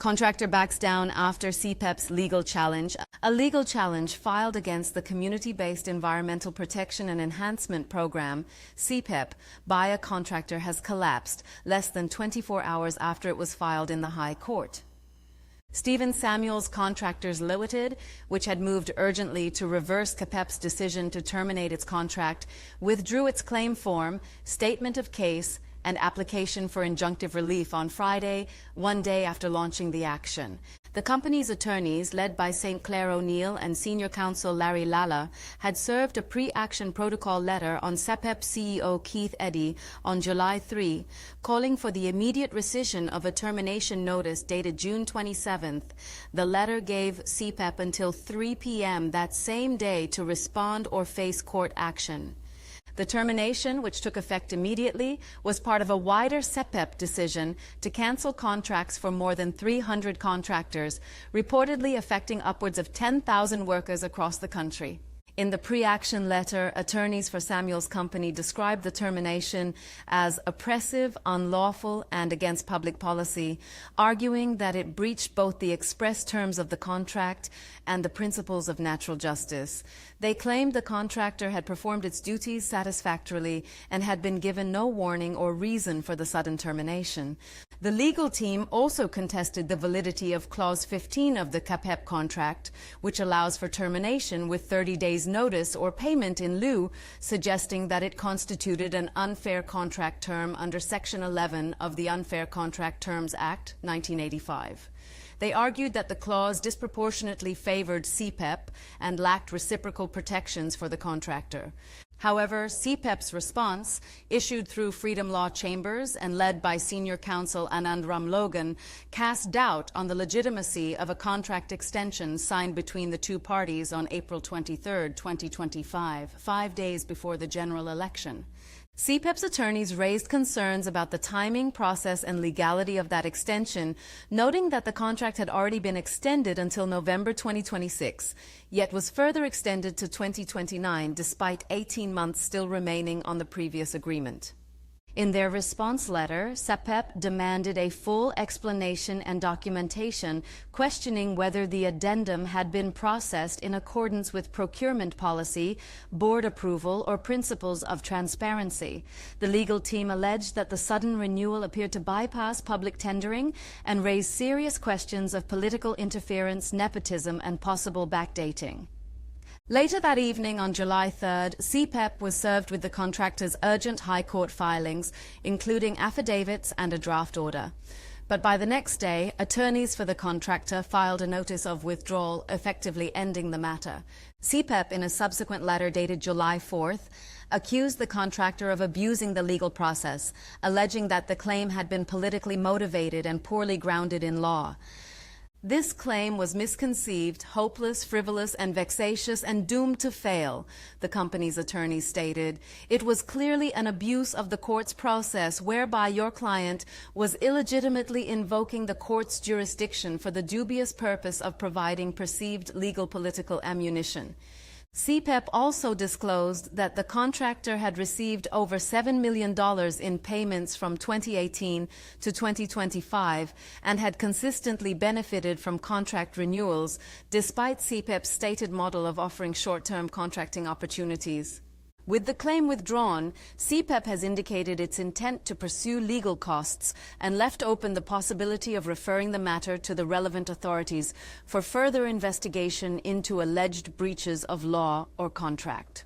Contractor backs down after CPEP's legal challenge. A legal challenge filed against the Community-Based Environmental Protection and Enhancement Program, CPEP, by a contractor has collapsed less than 24 hours after it was filed in the High Court. Stephen Samuels Contractors Limited, which had moved urgently to reverse CPEP's decision to terminate its contract, withdrew its claim form, statement of case, and application for injunctive relief on Friday, one day after launching the action. The company's attorneys, led by St. Clair O'Neill and senior counsel Larry Lalla, had served a pre-action protocol letter on CPEP CEO Keith Eddy on July 3, calling for the immediate rescission of a termination notice dated June 27th. The letter gave CPEP until 3 p.m. that same day to respond or face court action. The termination, which took effect immediately, was part of a wider CPEP decision to cancel contracts for more than 300 contractors, reportedly affecting upwards of 10,000 workers across the country. In the pre-action letter, attorneys for Samuel's company described the termination as oppressive, unlawful, and against public policy, arguing that it breached both the express terms of the contract and the principles of natural justice. They claimed the contractor had performed its duties satisfactorily and had been given no warning or reason for the sudden termination. The legal team also contested the validity of Clause 15 of the CPEP contract, which allows for termination with 30 days notice or payment in lieu, suggesting that it constituted an unfair contract term under Section 11 of the Unfair Contract Terms Act, 1985. They argued that the clause disproportionately favored CPEP and lacked reciprocal protections for the contractor. However, CPEPs Response, issued through Freedom Law Chambers and led by senior counsel Anand Ramlogan, cast doubt on the legitimacy of a contract extension signed between the two parties on April 23, 2025, 5 days before the general election. CPEP's attorneys raised concerns about the timing, process, and legality of that extension, noting that the contract had already been extended until November 2026, yet was further extended to 2029 despite 18 months still remaining on the previous agreement. In their response letter, CPEP demanded a full explanation and documentation, questioning whether the addendum had been processed in accordance with procurement policy, board approval, or principles of transparency. The legal team alleged that the sudden renewal appeared to bypass public tendering and raise serious questions of political interference, nepotism, and possible backdating. Later that evening, on July 3rd, CPEP was served with the contractor's urgent High Court filings, including affidavits and a draft order. But by the next day, attorneys for the contractor filed a notice of withdrawal, effectively ending the matter. CPEP, in a subsequent letter dated July 4th, accused the contractor of abusing the legal process, alleging that the claim had been politically motivated and poorly grounded in law. This claim was misconceived, hopeless, frivolous, and vexatious, and doomed to fail, the company's attorneys stated. It was clearly an abuse of the court's process whereby your client was illegitimately invoking the court's jurisdiction for the dubious purpose of providing perceived legal political ammunition. CPEP also disclosed that the contractor had received over $7 million in payments from 2018 to 2025 and had consistently benefited from contract renewals, despite CPEP's stated model of offering short-term contracting opportunities. With the claim withdrawn, CPEP has indicated its intent to pursue legal costs and left open the possibility of referring the matter to the relevant authorities for further investigation into alleged breaches of law or contract.